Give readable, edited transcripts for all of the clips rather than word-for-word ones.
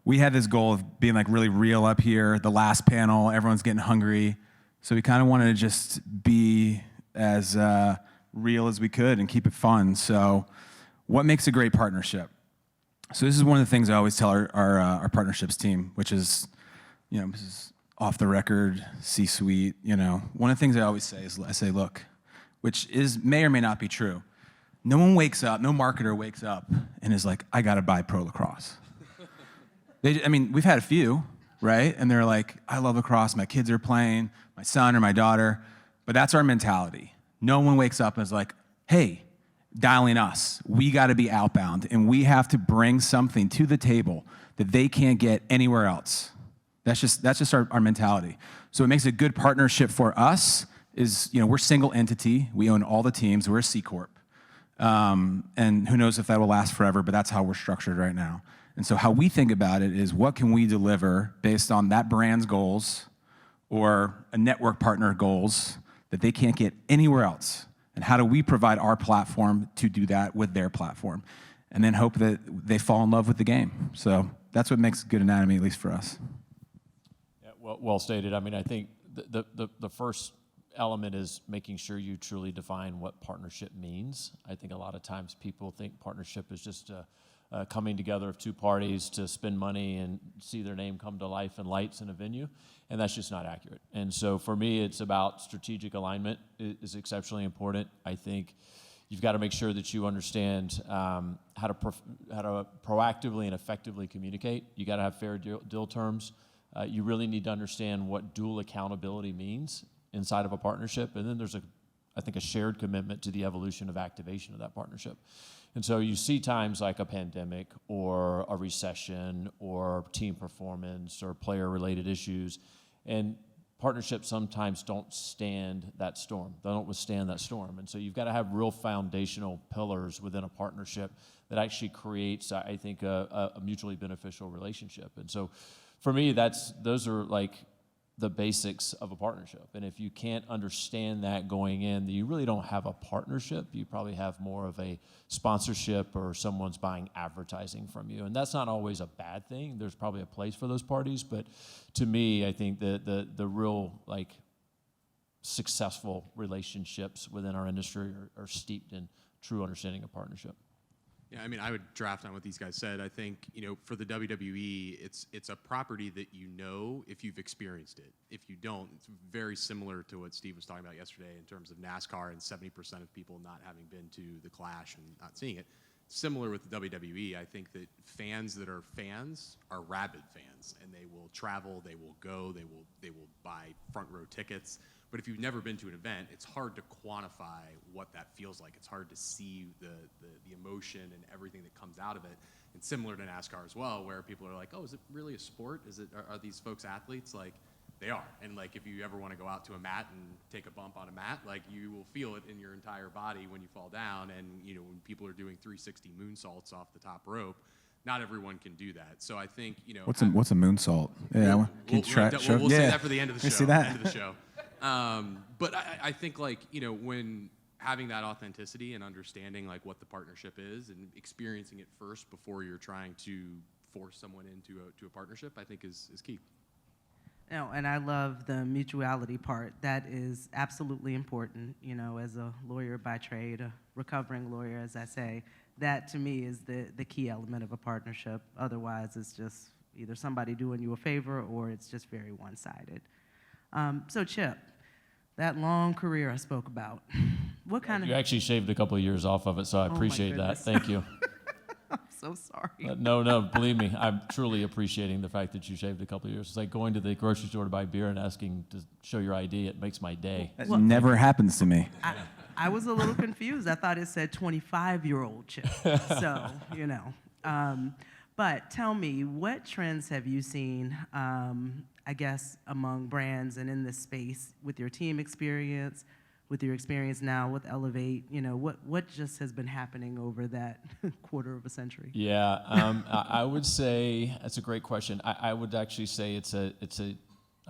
we had this goal of being like really real up here. The last panel, everyone's getting hungry. So we kind of wanted to just be as real as we could and keep it fun. So what makes a great partnership? So this is one of the things I always tell our partnerships team, which is, this is off the record, C-suite, One of the things I always say is, I say, look, which may or may not be true. No one wakes up, no marketer wakes up and is like, I got to buy pro lacrosse. We've had a few, right? And they're like, I love lacrosse, my kids are playing, my son or my daughter, but that's our mentality. No one wakes up and is like, hey, dialing us. We got to be outbound, and we have to bring something to the table that they can't get anywhere else. That's just our mentality. So what makes a good partnership for us is, we're single entity. We own all the teams. We're a C Corp. And who knows if that will last forever, but that's how we're structured right now. And so how we think about it is, what can we deliver based on that brand's goals or a network partner goals that they can't get anywhere else? And how do we provide our platform to do that with their platform? And then hope that they fall in love with the game. So that's what makes good anatomy, at least for us. Yeah, well stated. I think the first element is making sure you truly define what partnership means. I think a lot of times people think partnership is just coming together of two parties to spend money and see their name come to life and lights in a venue, and that's just not accurate. And so for me, it's about strategic alignment is exceptionally important. I think you've got to make sure that you understand how to proactively and effectively communicate. You got to have fair deal terms. You really need to understand what dual accountability means inside of a partnership, and then there's I think a shared commitment to the evolution of activation of that partnership. And so you see times like a pandemic or a recession or team performance or player-related issues, and partnerships sometimes don't stand that storm. They don't withstand that storm. And so you've got to have real foundational pillars within a partnership that actually creates, I think, a mutually beneficial relationship. And so for me, those are like the basics of a partnership. And if you can't understand that going in, then you really don't have a partnership. You probably have more of a sponsorship, or someone's buying advertising from you. And that's not always a bad thing. There's probably a place for those parties. But to me, I think the real successful relationships within our industry are steeped in true understanding of partnership. Yeah, I would draft on what these guys said. I think, for the WWE, it's a property that if you've experienced it. If you don't, it's very similar to what Steve was talking about yesterday in terms of NASCAR and 70% of people not having been to the Clash and not seeing it. Similar with the WWE, I think that fans that are fans are rabid fans, and they will travel, they will go, they will buy front row tickets. But if you've never been to an event, it's hard to quantify what that feels like. It's hard to see the emotion and everything that comes out of it. And similar to NASCAR as well, where people are like, oh, is it really a sport? Are these folks athletes? Like, they are. And if you ever want to go out to a mat and take a bump on a mat, you will feel it in your entire body when you fall down. And when people are doing 360 moonsaults off the top rope, not everyone can do that. So I think what's a moonsault? Yeah, we'll say that for the end of the show. I see that. End of the show. But I think when having that authenticity and understanding what the partnership is and experiencing it first before you're trying to force someone into a partnership, I think is key. No, and I love the mutuality part. That is absolutely important. As a lawyer by trade, a recovering lawyer, as I say, that to me is the key element of a partnership. Otherwise, it's just either somebody doing you a favor or it's just very one-sided. So Chip, that long career I spoke about, what kind of... You actually shaved a couple of years off of it, so I appreciate that. Thank you. I'm so sorry. No, believe me, I'm truly appreciating the fact that you shaved a couple of years. It's like going to the grocery store to buy beer and asking to show your ID. It makes my day. That never happens to me. I was a little confused. I thought it said 25-year-old Chip. So, But tell me, what trends have you seen, I guess, among brands and in this space with your team experience, with your experience now with Elevate? What just has been happening over that quarter of a century? Yeah, I would say that's a great question. I would actually say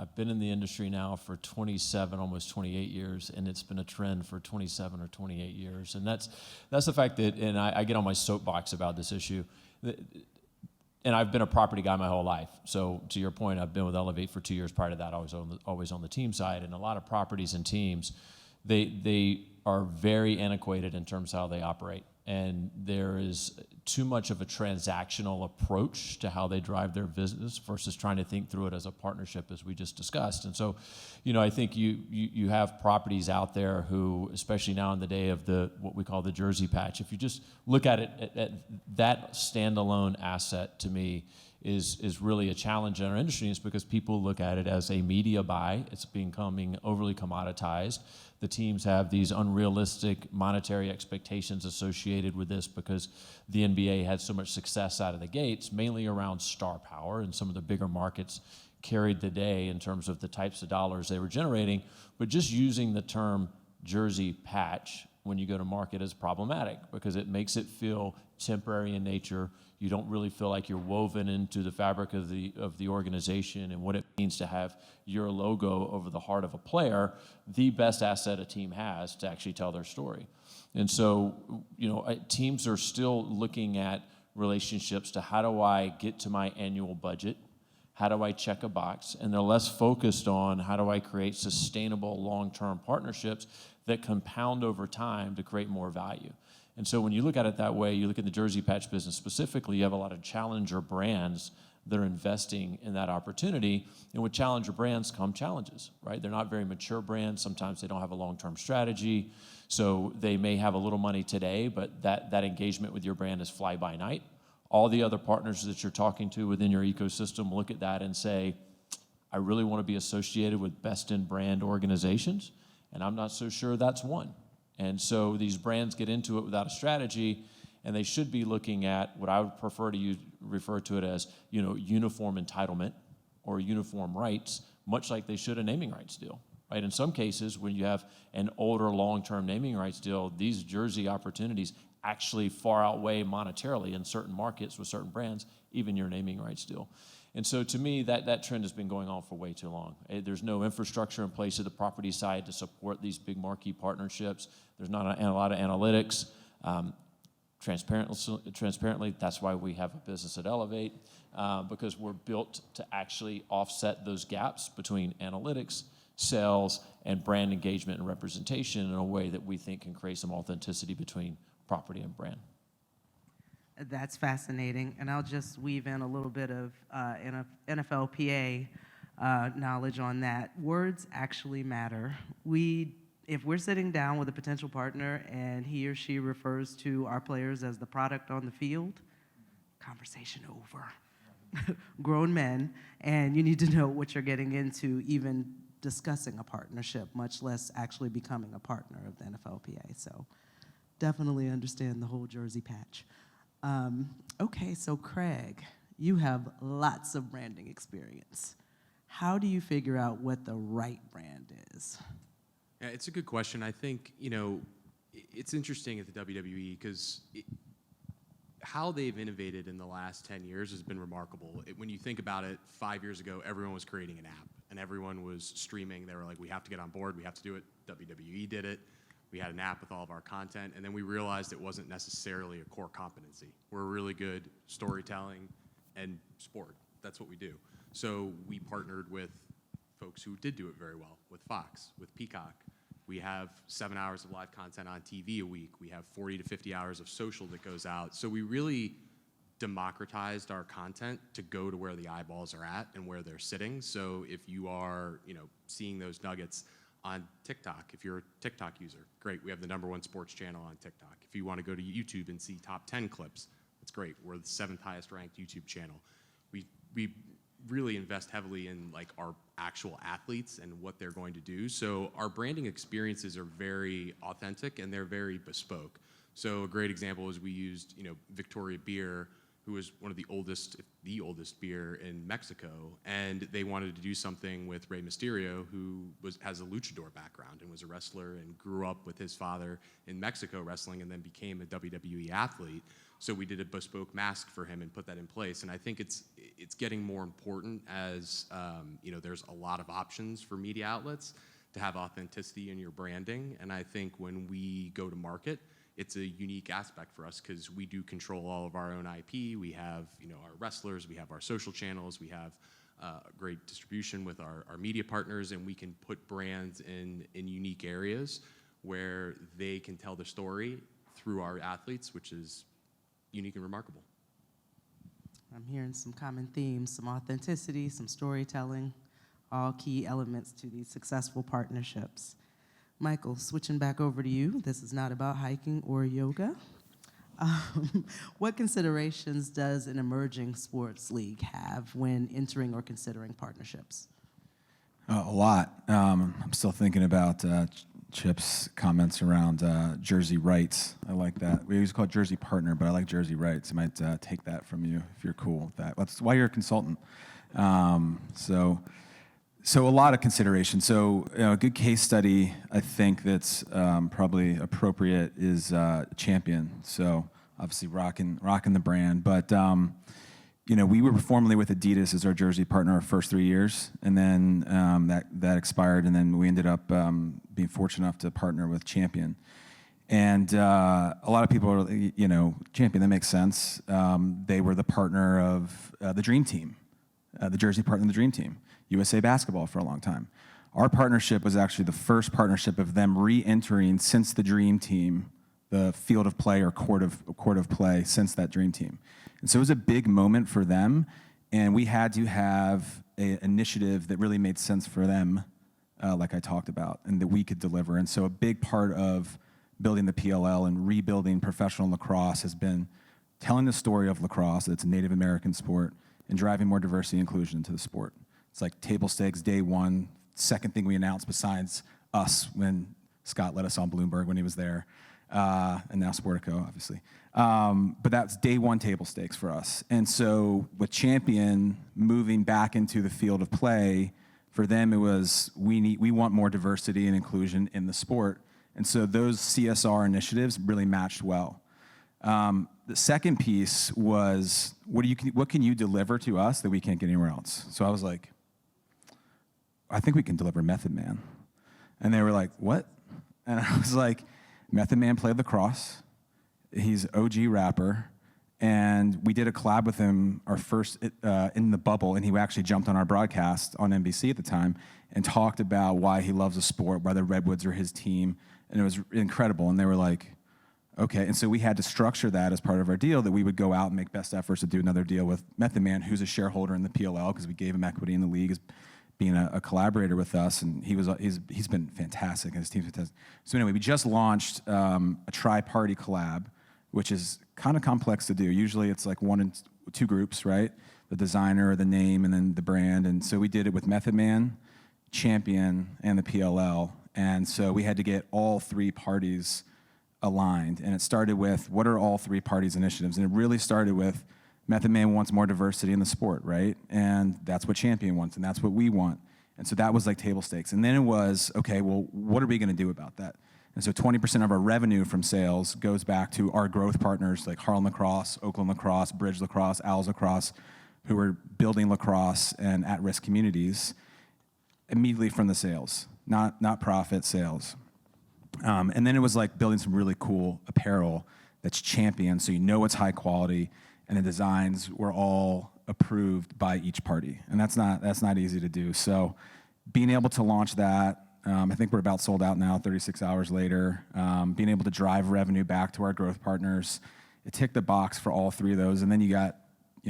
I've been in the industry now for 27, almost 28 years, and it's been a trend for 27 or 28 years. And that's the fact that, and I get on my soapbox about this issue, and I've been a property guy my whole life. So to your point, I've been with Elevate for 2 years. Prior to that, I was always on the team side. And a lot of properties and teams, they are very antiquated in terms of how they operate. And there is too much of a transactional approach to how they drive their business versus trying to think through it as a partnership, as we just discussed. And so, I think you have properties out there who, especially now in the day of what we call the Jersey patch, if you just look at it, at that standalone asset, to me, is really a challenge in our industry. It's because people look at it as a media buy. It's becoming overly commoditized. The teams have these unrealistic monetary expectations associated with this because the NBA had so much success out of the gates, mainly around star power, and some of the bigger markets carried the day in terms of the types of dollars they were generating. But just using the term Jersey patch when you go to market is problematic because it makes it feel temporary in nature. You don't really feel like you're woven into the fabric of the organization and what it means to have your logo over the heart of a player, the best asset a team has to actually tell their story. And so, teams are still looking at relationships to how do I get to my annual budget? How do I check a box? And they're less focused on how do I create sustainable long-term partnerships that compound over time to create more value. And so when you look at it that way, you look at the Jersey patch business specifically, you have a lot of challenger brands that are investing in that opportunity. And with challenger brands come challenges, right? They're not very mature brands. Sometimes they don't have a long-term strategy. So they may have a little money today, but that engagement with your brand is fly by night. All the other partners that you're talking to within your ecosystem look at that and say, I really want to be associated with best in brand organizations, and I'm not so sure that's one. And so these brands get into it without a strategy, and they should be looking at what I would prefer to refer to it as, uniform entitlement or uniform rights, much like they should a naming rights deal, right? In some cases, when you have an older long-term naming rights deal, these Jersey opportunities actually far outweigh monetarily in certain markets with certain brands, even your naming rights deal. And so to me, that trend has been going on for way too long. There's no infrastructure in place at the property side to support these big marquee partnerships. There's not a lot of analytics. Transparently, that's why we have a business at Elevate, because we're built to actually offset those gaps between analytics, sales, and brand engagement and representation in a way that we think can create some authenticity between property and brand. That's fascinating, and I'll just weave in a little bit of NFLPA knowledge on that. Words actually matter. If we're sitting down with a potential partner and he or she refers to our players as the product on the field, conversation over. Grown men, and you need to know what you're getting into even discussing a partnership, much less actually becoming a partner of the NFLPA. So definitely understand the whole Jersey patch. Okay, so Craig, you have lots of branding experience. How do you figure out what the right brand is? Yeah, it's a good question. I think, it's interesting at the WWE because how they've innovated in the last 10 years has been remarkable. When you think about it, 5 years ago, everyone was creating an app and everyone was streaming. They were like, we have to get on board, we have to do it. WWE did it. We had an app with all of our content, and then we realized it wasn't necessarily a core competency. We're really good storytelling and sport. That's what we do. So we partnered with folks who did do it very well, with Fox, with Peacock. We have 7 hours of live content on TV a week. We have 40 to 50 hours of social that goes out. So we really democratized our content to go to where the eyeballs are at and where they're sitting. So if you are, seeing those nuggets on TikTok, if you're a TikTok user, great. We have the #1 sports channel on TikTok. If you want to go to YouTube and see top 10 clips, that's great. We're the 7th highest ranked YouTube channel. We really invest heavily in our actual athletes and what they're going to do. So our branding experiences are very authentic and they're very bespoke. So a great example is we used, Victoria Beer, who was one of the oldest beer in Mexico, and they wanted to do something with Rey Mysterio, who has a luchador background and was a wrestler and grew up with his father in Mexico wrestling and then became a WWE athlete. So we did a bespoke mask for him and put that in place. And I think it's getting more important as there's a lot of options for media outlets to have authenticity in your branding. And I think when we go to market, it's a unique aspect for us because we do control all of our own IP. We have, our wrestlers, we have our social channels, we have great distribution with our media partners, and we can put brands in unique areas where they can tell the story through our athletes, which is unique and remarkable. I'm hearing some common themes, some authenticity, some storytelling, all key elements to these successful partnerships. Michael, switching back over to you. This is not about hiking or yoga. What considerations does an emerging sports league have when entering or considering partnerships? A lot. I'm still thinking about Chip's comments around jersey rights. I like that. We used to call it jersey partner, but I like jersey rights. I might take that from you if you're cool with that. That's why you're a consultant. So a lot of consideration. So a good case study I think that's probably appropriate is Champion. So obviously rocking the brand, but we were formerly with Adidas as our jersey partner our first 3 years, and then that expired, and then we ended up being fortunate enough to partner with Champion. And a lot of people are, Champion, that makes sense. They were the partner of the Dream Team, the jersey partner of the Dream Team, USA Basketball for a long time. Our partnership was actually the first partnership of them re-entering since the Dream Team, the field of play or court of play since that Dream Team. And so it was a big moment for them, and we had to have an initiative that really made sense for them, like I talked about, and that we could deliver. And so a big part of building the PLL and rebuilding professional lacrosse has been telling the story of lacrosse, that it's a Native American sport, and driving more diversity and inclusion into the sport. It's like table stakes, day one, second thing we announced besides us when Scott let us on Bloomberg when he was there, and now Sportico, obviously. But that's day one table stakes for us. And so with Champion moving back into the field of play, for them it was, we want more diversity and inclusion in the sport. And so those CSR initiatives really matched well. The second piece was, what can you deliver to us that we can't get anywhere else? So I was like, I think we can deliver Method Man. And they were like, what? And I was like, Method Man played lacrosse. He's OG rapper. And we did a collab with him, our first in the bubble, and he actually jumped on our broadcast on NBC at the time and talked about why he loves the sport, why the Redwoods are his team. And it was incredible. And they were like, okay. And so we had to structure that as part of our deal, that we would go out and make best efforts to do another deal with Method Man, who's a shareholder in the PLL, because we gave him equity in the league as being a collaborator with us, and he's been fantastic, and his team's fantastic. So anyway, we just launched a tri-party collab, which is kind of complex to do. Usually it's like one and two groups, right? The designer, the name, and then the brand. And so we did it with Method Man, Champion, and the PLL. And so we had to get all three parties aligned. And it started with, what are all three parties' initiatives? And it really started with, Method Man wants more diversity in the sport, right? And that's what Champion wants, and that's what we want. And so that was like table stakes. And then it was, okay, well, what are we gonna do about that? And so 20% of our revenue from sales goes back to our growth partners like Harlem Lacrosse, Oakland Lacrosse, Bridge Lacrosse, Owls Lacrosse, who are building lacrosse and at-risk communities immediately from the sales, not profit, sales. And then it was like building some really cool apparel that's Champion, so you know it's high quality, and the designs were all approved by each party. And that's not easy to do. So being able to launch that, I think we're about sold out now, 36 hours later. Being able to drive revenue back to our growth partners, it ticked the box for all three of those. And then you got,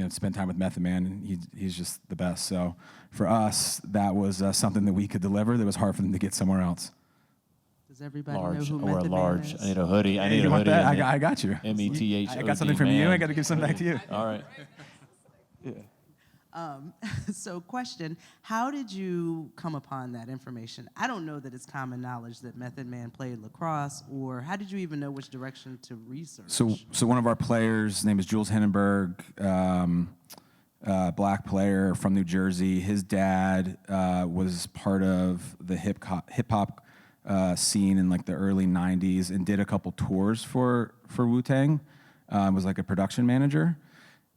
spend time with Method Man, and he's just the best. So for us, that was something that we could deliver that was hard for them to get somewhere else. Does everybody know Large, who or a Method large. Man is? I need a hoodie. I need You a want hoodie. that? I got you. METHOD. I got something from you. I got to give something back to you. All right. So question, how did you come upon that information? I don't know that it's common knowledge that Method Man played lacrosse, or how did you even know which direction to research? So one of our players, his name is Jules Hennenberg, black player from New Jersey. His dad was part of the hip hop scene in like the early 90s and did a couple tours for Wu-Tang, was like a production manager.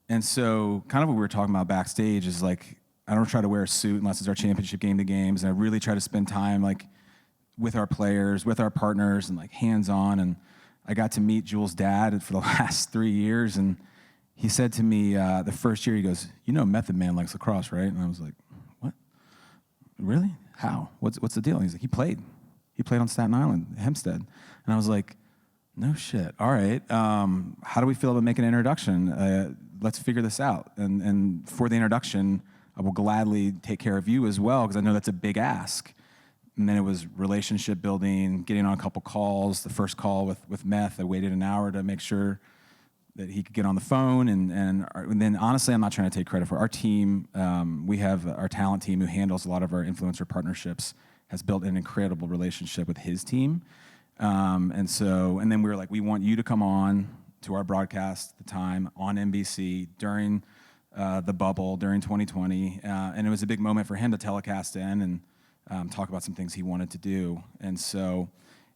And so kind of what we were talking about backstage is like, I don't try to wear a suit unless it's our championship game to games. And I really try to spend time like with our players, with our partners, and like hands-on. And I got to meet Jules' dad for the last 3 years, and he said to me the first year, he goes, "You know Method Man likes lacrosse, right?" And I was like, "What? Really? How? What's the deal?" And he's like, He played on Staten Island, Hempstead." And I was like, "No shit. All right. How do we feel about making an introduction? Let's figure this out. And for the introduction, I will gladly take care of you as well, because I know that's a big ask." And then it was relationship building, getting on a couple calls. The first call with Meth, I waited an hour to make sure that he could get on the phone. And then honestly, I'm not trying to take credit for our team. We have our talent team who handles a lot of our influencer partnerships, has built an incredible relationship with his team. And then we were like, "We want you to come on to our broadcast at the time on NBC during the bubble, during 2020. And it was a big moment for him to telecast in and talk about some things he wanted to do. And so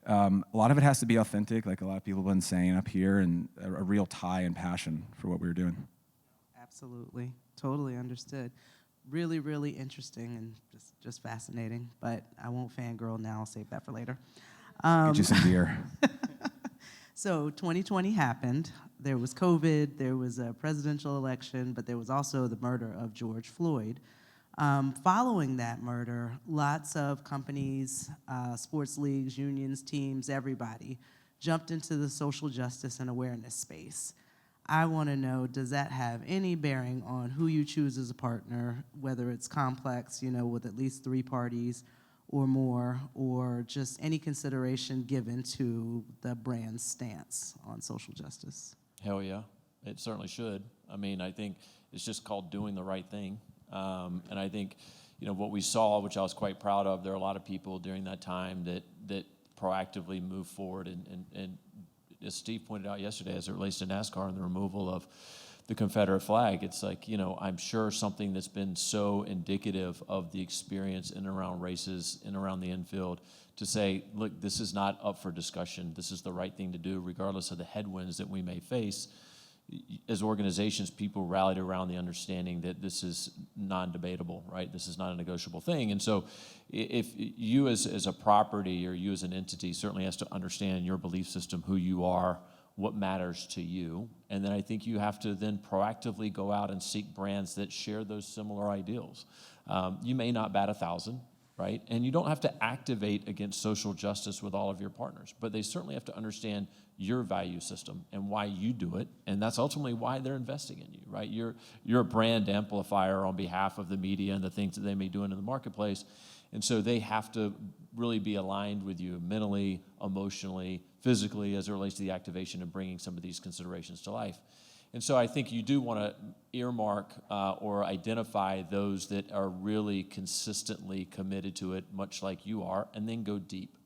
a lot of it has to be authentic, like a lot of people have been saying up here, and a real tie and passion for what we were doing. Absolutely. Totally understood. Really, really interesting and just fascinating. But I won't fangirl now. I'll save that for later. Get you some beer. So 2020 happened. There was COVID. There was a presidential election. But there was also the murder of George Floyd. Following that murder, lots of companies, sports leagues, unions, teams, everybody jumped into the social justice and awareness space. I want to know, does that have any bearing on who you choose as a partner, whether it's complex, with at least 3 parties or more, or just any consideration given to the brand's stance on social justice? Hell yeah, it certainly should. I mean, I think it's just called doing the right thing. And I think, what we saw, which I was quite proud of, there are a lot of people during that time that proactively moved forward. And as Steve pointed out yesterday, as it relates to NASCAR and the removal of the Confederate flag, it's like, I'm sure something that's been so indicative of the experience in and around races, in and around the infield, to say, look, this is not up for discussion. This is the right thing to do, regardless of the headwinds that we may face. As organizations, people rallied around the understanding that this is non-debatable, right? This is not a negotiable thing. And so if you as a property or you as an entity certainly has to understand your belief system, who you are, what matters to you. And then I think you have to then proactively go out and seek brands that share those similar ideals. You may not bat 1,000, right? And you don't have to activate against social justice with all of your partners, but they certainly have to understand your value system and why you do it, and that's ultimately why they're investing in you, right? You're a brand amplifier on behalf of the media and the things that they may do in the marketplace, and so they have to really be aligned with you mentally, emotionally, physically, as it relates to the activation and bringing some of these considerations to life. And so I think you do want to earmark or identify those that are really consistently committed to it, much like you are, and then go deep,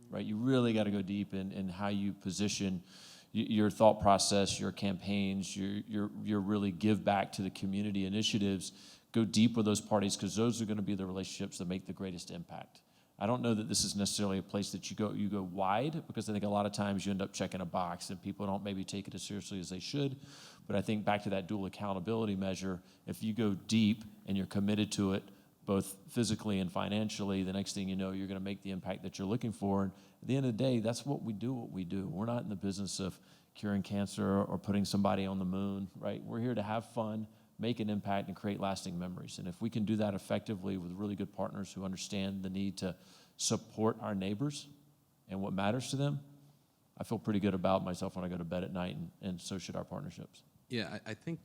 right? You really got to go deep in how you position your thought process, your campaigns, your really give back to the community initiatives. Go deep with those parties, because those are going to be the relationships that make the greatest impact. I don't know that this is necessarily a place that you go wide, because I think a lot of times you end up checking a box and people don't maybe take it as seriously as they should. But I think back to that dual accountability measure, if you go deep and you're committed to it, both physically and financially, the next thing you know, you're going to make the impact that you're looking for. And at the end of the day, that's what we do. We're not in the business of curing cancer or putting somebody on the moon, right? We're here to have fun, make an impact, and create lasting memories. And if we can do that effectively with really good partners who understand the need to support our neighbors and what matters to them, I feel pretty good about myself when I go to bed at night, and so should our partnerships. Yeah, I think,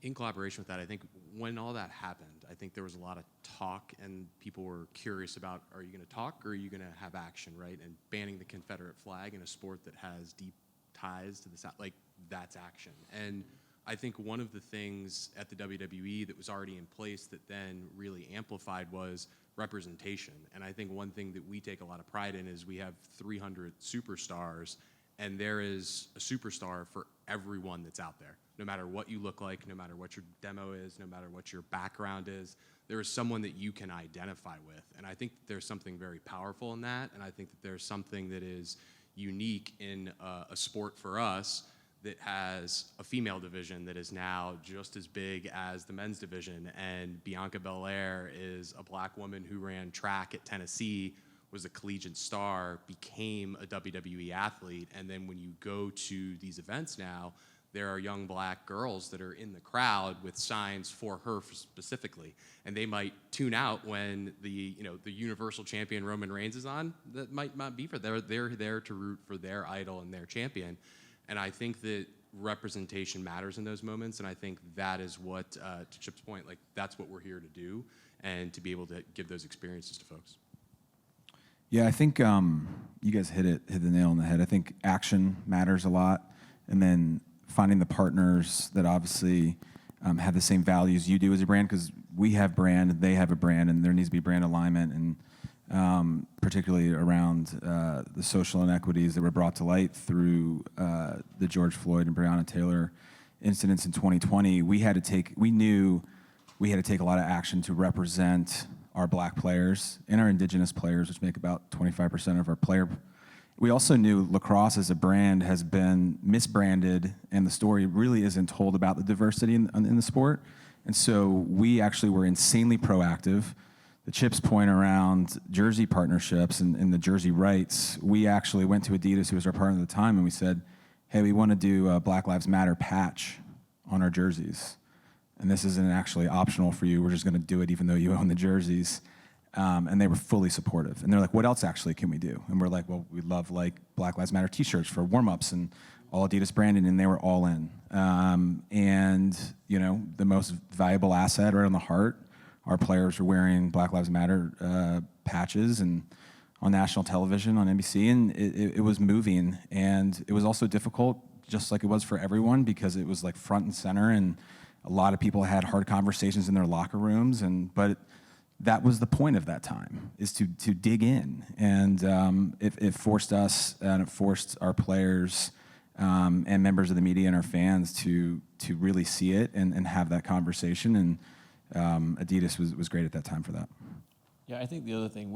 in collaboration with that, I think when all that happened, I think there was a lot of talk, and people were curious about, are you going to talk or are you going to have action, right? And banning the Confederate flag in a sport that has deep ties to the South, that's action. And I think one of the things at the WWE that was already in place that then really amplified was representation. And I think one thing that we take a lot of pride in is we have 300 superstars, and there is a superstar for everyone that's out there. No matter what you look like, no matter what your demo is, no matter what your background is, there is someone that you can identify with. And I think there's something very powerful in that, and I think that there's something that is unique in a sport for us that has a female division that is now just as big as the men's division. And Bianca Belair is a black woman who ran track at Tennessee was a collegiate star, became a WWE athlete, and then when you go to these events now, there are young black girls that are in the crowd with signs for her specifically, and they might tune out when the Universal Champion Roman Reigns is on. That might not be for them. They're there to root for their idol and their champion, and I think that representation matters in those moments, and I think that is what, to Chip's point, like that's what we're here to do, and to be able to give those experiences to folks. Yeah, I think you guys hit the nail on the head. I think action matters a lot, and then finding the partners that obviously have the same values you do as a brand, because we have brand, they have a brand, and there needs to be brand alignment, and particularly around the social inequities that were brought to light through the George Floyd and Breonna Taylor incidents in 2020. We knew we had to take a lot of action to represent our black players and our indigenous players, which make about 25% of our player. We also knew lacrosse as a brand has been misbranded, and the story really isn't told about the diversity in the sport. And so we actually were insanely proactive. The Chip's point around jersey partnerships and the jersey rights, we actually went to Adidas, who was our partner at the time, and we said, hey, we want to do a Black Lives Matter patch on our jerseys. And this isn't actually optional for you. We're just going to do it even though you own the jerseys. And they were fully supportive. And they're like, what else actually can we do? And we're like, well, we love like Black Lives Matter t-shirts for warm-ups and all Adidas branding, and they were all in. And, the most valuable asset right on the heart, our players were wearing Black Lives Matter patches and on national television, on NBC, and it was moving. And it was also difficult, just like it was for everyone, because it was like front and center, and a lot of people had hard conversations in their locker rooms, but that was the point of that time, is to dig in. And it forced us, and it forced our players and members of the media and our fans to really see it and have that conversation. And Adidas was great at that time for that. Yeah, I think the other thing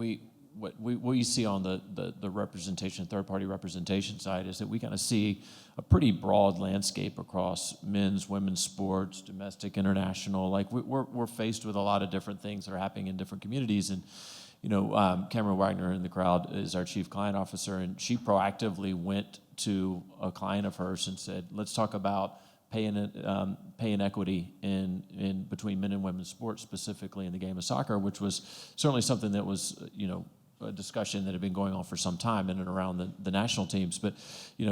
what we see on the representation, third-party representation side, is that we kind of see a pretty broad landscape across men's, women's sports, domestic, international. Like we're faced with a lot of different things that are happening in different communities. And Cameron Wagner in the crowd is our chief client officer, and she proactively went to a client of hers and said, let's talk about pay inequity in between men and women's sports, specifically in the game of soccer, which was certainly something that was, a discussion that had been going on for some time in and around the national teams. But,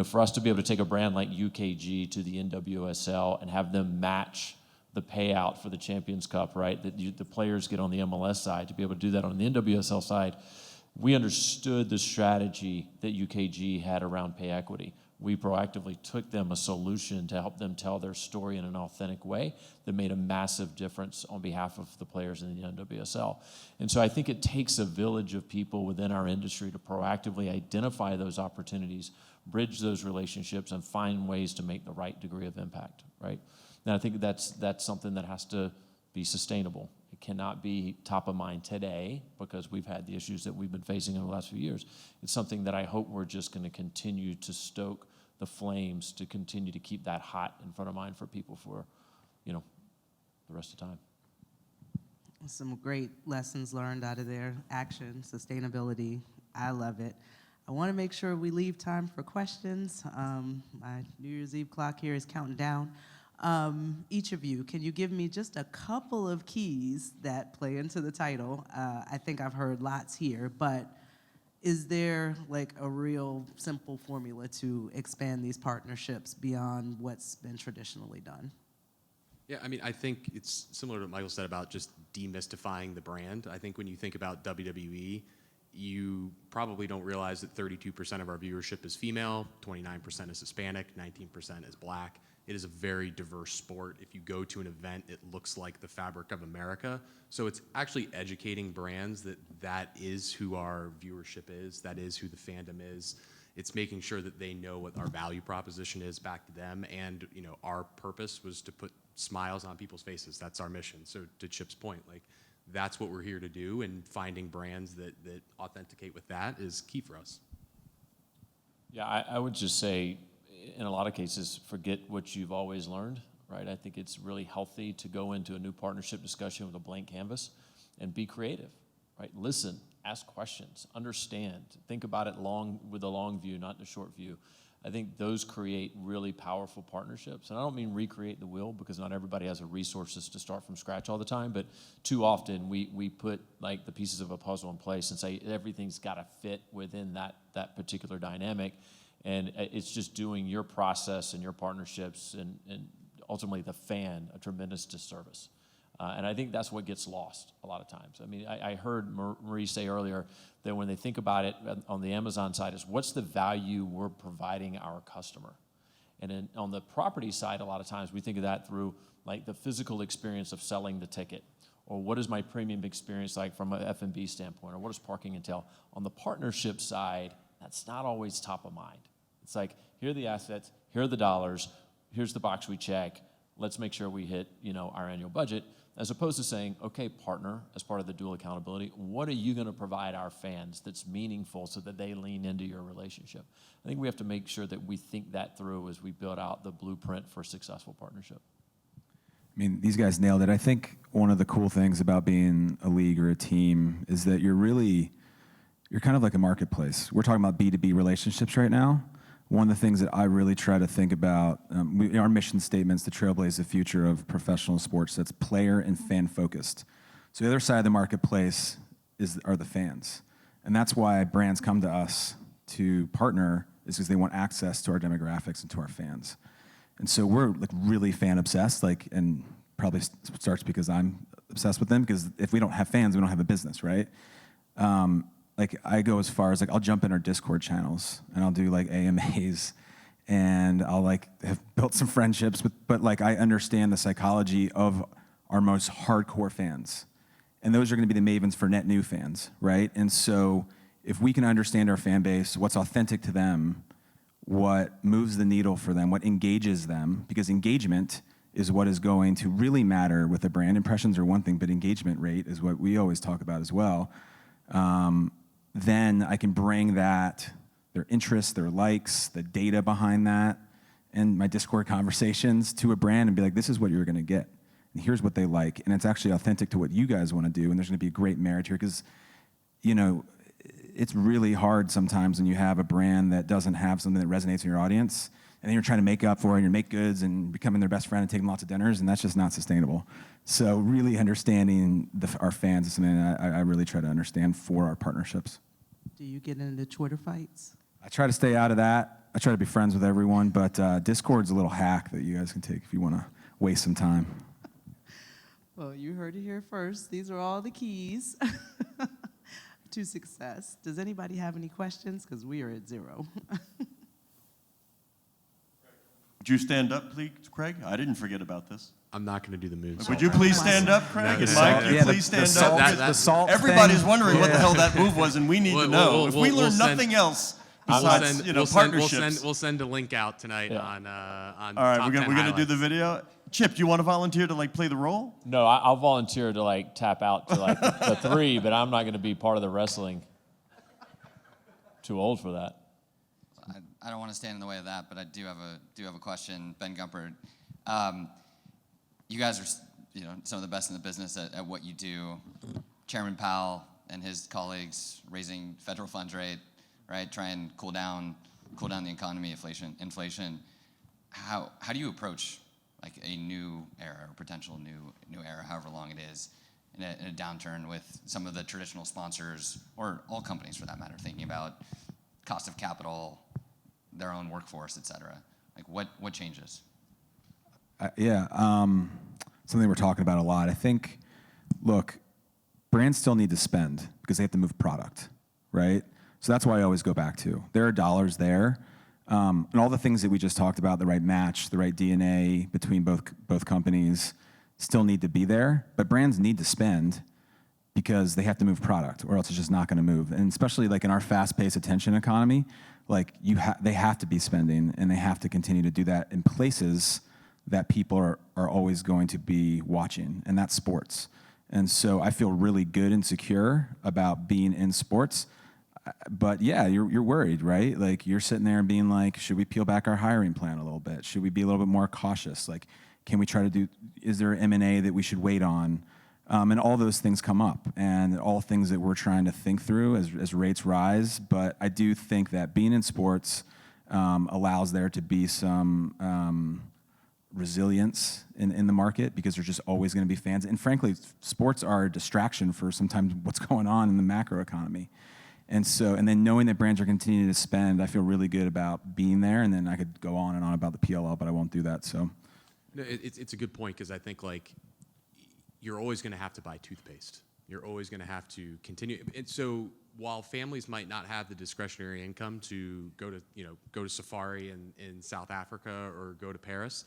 for us to be able to take a brand like UKG to the NWSL and have them match the payout for the Champions Cup, right, that the players get on the MLS side, to be able to do that on the NWSL side, we understood the strategy that UKG had around pay equity. We proactively took them a solution to help them tell their story in an authentic way that made a massive difference on behalf of the players in the NWSL. And so I think it takes a village of people within our industry to proactively identify those opportunities, bridge those relationships, and find ways to make the right degree of impact, right? And I think that's something that has to be sustainable. It cannot be top of mind today because we've had the issues that we've been facing over the last few years. It's something that I hope we're just going to continue to stoke the flames, to continue to keep that hot in front of mind for people for, the rest of the time. Some great lessons learned out of there. Action, sustainability. I love it. I want to make sure we leave time for questions. My New Year's Eve clock here is counting down. Each of you, can you give me just a couple of keys that play into the title? I think I've heard lots here, but is there like a real simple formula to expand these partnerships beyond what's been traditionally done? Yeah, I think it's similar to what Michael said about just demystifying the brand. I think when you think about WWE, you probably don't realize that 32% of our viewership is female, 29% is Hispanic, 19% is Black. It is a very diverse sport. If you go to an event, it looks like the fabric of America. So it's actually educating brands that is who our viewership is, that is who the fandom is. It's making sure that they know what our value proposition is back to them. And, our purpose was to put smiles on people's faces. That's our mission. So to Chip's point, that's what we're here to do, and finding brands that authenticate with that is key for us. Yeah, I would just say, in a lot of cases, forget what you've always learned, right? I think it's really healthy to go into a new partnership discussion with a blank canvas and be creative, right? Listen, ask questions, understand, think about it with a long view, not the short view. I think those create really powerful partnerships. And I don't mean recreate the wheel, because not everybody has the resources to start from scratch all the time, but too often we put like the pieces of a puzzle in place and say everything's got to fit within that particular dynamic. And it's just doing your process and your partnerships and ultimately the fan a tremendous disservice. And I think that's what gets lost a lot of times. I mean, I heard Marie say earlier that when they think about it on the Amazon side is what's the value we're providing our customer? And on the property side, a lot of times we think of that through like the physical experience of selling the ticket, or what is my premium experience like from an F&B standpoint, or what does parking entail? On the partnership side, that's not always top of mind. It's like, here are the assets, here are the dollars, here's the box we check, let's make sure we hit, our annual budget, as opposed to saying, okay, partner, as part of the dual accountability, what are you going to provide our fans that's meaningful so that they lean into your relationship? I think we have to make sure that we think that through as we build out the blueprint for successful partnership. I mean, these guys nailed it. I think one of the cool things about being a league or a team is that you're kind of like a marketplace. We're talking about B2B relationships right now. One of the things that I really try to think about, our mission statements to trailblaze the future of professional sports, that's player and fan focused. So the other side of the marketplace are the fans. And that's why brands come to us to partner, is because they want access to our demographics and to our fans. And so we're like really fan obsessed, and probably starts because I'm obsessed with them, because if we don't have fans, we don't have a business, right? Like I go as far as like I'll jump in our Discord channels and I'll do like AMAs, and I'll like have built some friendships but like I understand the psychology of our most hardcore fans, and those are going to be the mavens for net new fans, right? And so if we can understand our fan base, what's authentic to them, what moves the needle for them, what engages them, because engagement is what is going to really matter with a brand. Impressions are one thing, but engagement rate is what we always talk about as well. Then I can bring that, their interests, their likes, the data behind that, and my Discord conversations to a brand and be like, this is what you're going to get. And here's what they like. And it's actually authentic to what you guys want to do. And there's going to be a great marriage here, because, it's really hard sometimes when you have a brand that doesn't have something that resonates in your audience, and then you're trying to make up for it, and you make goods and becoming their best friend and taking lots of dinners, and that's just not sustainable. So really understanding our fans is something that I really try to understand for our partnerships. Do you get into Twitter fights? I try to stay out of that. I try to be friends with everyone, but Discord's a little hack that you guys can take if you want to waste some time. Well, you heard it here first. These are all the keys to success. Does anybody have any questions? Because we are at 0. Would you stand up, please, Craig? I didn't forget about this. I'm not going to do the moves. Would you please stand up, Craig? No, And Mike, you please stand up. the salt Everybody's thing. wondering what the hell that move was, and we need to know. If we learn nothing else besides, partnerships. We'll send a link out tonight on All right, top we're 10 gonna do the highlights. video. Chip, do you want to volunteer to play the role? No, I'll volunteer to tap out to the 3, but I'm not going to be part of the wrestling. Too old for that. I don't want to stand in the way of that, but I do have a question, Ben Gumpert. You guys are some of the best in the business at what you do. Chairman Powell and his colleagues raising federal funds rate, right? Try and cool down the economy, inflation. How do you approach a new era or potential new era, however long it is, in a downturn with some of the traditional sponsors, or all companies for that matter, thinking about cost of capital, their own workforce, et cetera? What changes? Something we're talking about a lot. I think, look, brands still need to spend because they have to move product, right? So that's why I always go back to. There are dollars there. And all the things that we just talked about, the right match, the right DNA between both companies still need to be there. But brands need to spend because they have to move product, or else it's just not going to move. And especially in our fast-paced attention economy, they have to be spending, and they have to continue to do that in places that people are always going to be watching, and that's sports. And so I feel really good and secure about being in sports. But yeah, you're worried, right? You're sitting there and being like, should we peel back our hiring plan a little bit? Should we be a little bit more cautious? Can we try to is there an M&A that we should wait on? And all those things come up, and all things that we're trying to think through as rates rise. But I do think that being in sports allows there to be some resilience in the market, because there's just always going to be fans. And frankly, sports are a distraction for sometimes what's going on in the macro economy. And then knowing that brands are continuing to spend, I feel really good about being there. And then I could go on and on about the PLL, but I won't do that. So, no, it's a good point, because I think like you're always going to have to buy toothpaste. You're always going to have to continue. And so while families might not have the discretionary income to go to safari in South Africa or go to Paris,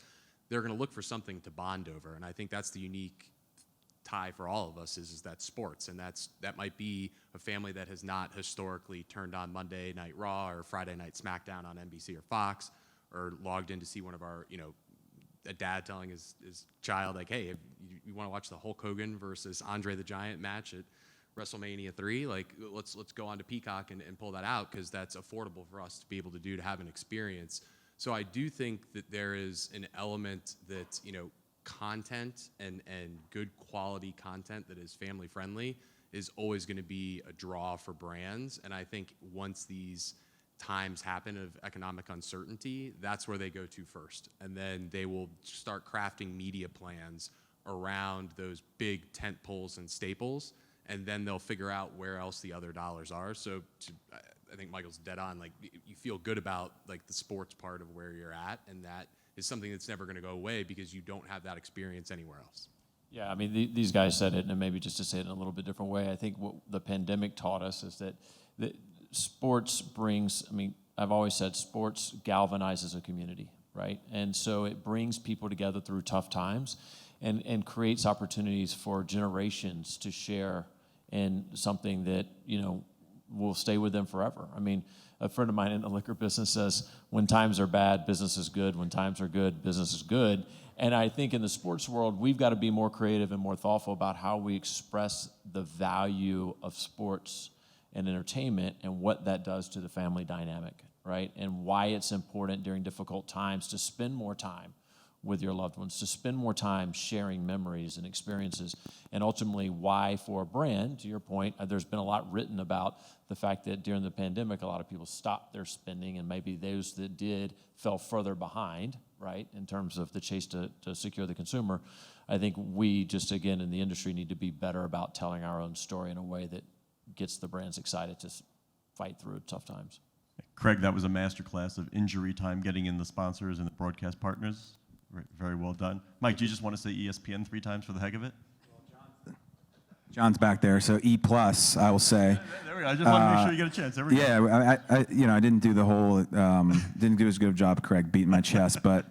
they're going to look for something to bond over. And I think that's the unique tie for all of us is that sports. And that might be a family that has not historically turned on Monday Night Raw or Friday Night SmackDown on NBC or Fox, or logged in to see one of our, a dad telling his child, like, hey, if you want to watch the Hulk Hogan versus Andre the Giant match at WrestleMania 3, like, let's go on to Peacock and pull that out, because that's affordable for us to be able to have an experience. So I do think that there is an element that, content and good quality content that is family friendly is always going to be a draw for brands. And I think once these times happen of economic uncertainty, that's where they go to first. And then they will start crafting media plans around those big tent poles and staples, and then they'll figure out where else the other dollars are. So I think Michael's dead on. Like, you feel good about like the sports part of where you're at, and that is something that's never going to go away, because you don't have that experience anywhere else. Yeah, I mean, these guys said it, and maybe just to say it in a little bit different way, I think what the pandemic taught us is that sports brings, I've always said sports galvanizes a community, right? And so it brings people together through tough times and creates opportunities for generations to share in something that, will stay with them forever. I mean, a friend of mine in the liquor business says, when times are bad, business is good. When times are good, business is good. And I think in the sports world, we've got to be more creative and more thoughtful about how we express the value of sports and entertainment and what that does to the family dynamic, right? And why it's important during difficult times to spend more time with your loved ones, to spend more time sharing memories and experiences, and ultimately why for a brand, to your point, there's been a lot written about the fact that during the pandemic, a lot of people stopped their spending, and maybe those that did fell further behind, right, in terms of the chase to secure the consumer. I think we just, again, in the industry need to be better about telling our own story in a way that gets the brands excited to fight through tough times. Craig, that was a masterclass of injury time, getting in the sponsors and the broadcast partners. Very well done. Mike, do you just want to say ESPN 3 times for the heck of it? John's back there, so E+, I will say. There we go. I just want to make sure you get a chance. There we go. Yeah, I didn't do the whole, didn't do as good a job, Craig, beating my chest, but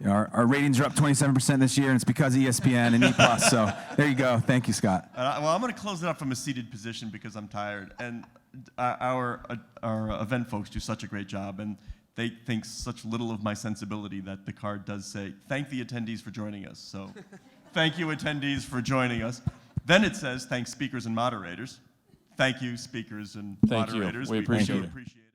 our ratings are up 27% this year, and it's because of ESPN and E+. So there you go. Thank you, Scott. Well, I'm going to close it up from a seated position because I'm tired. And our event folks do such a great job, and they think such little of my sensibility that the card does say, thank the attendees for joining us. So thank you, attendees, for joining us. Then it says, thanks, speakers and moderators. Thank you, speakers and moderators. We appreciate it. Appreciate it.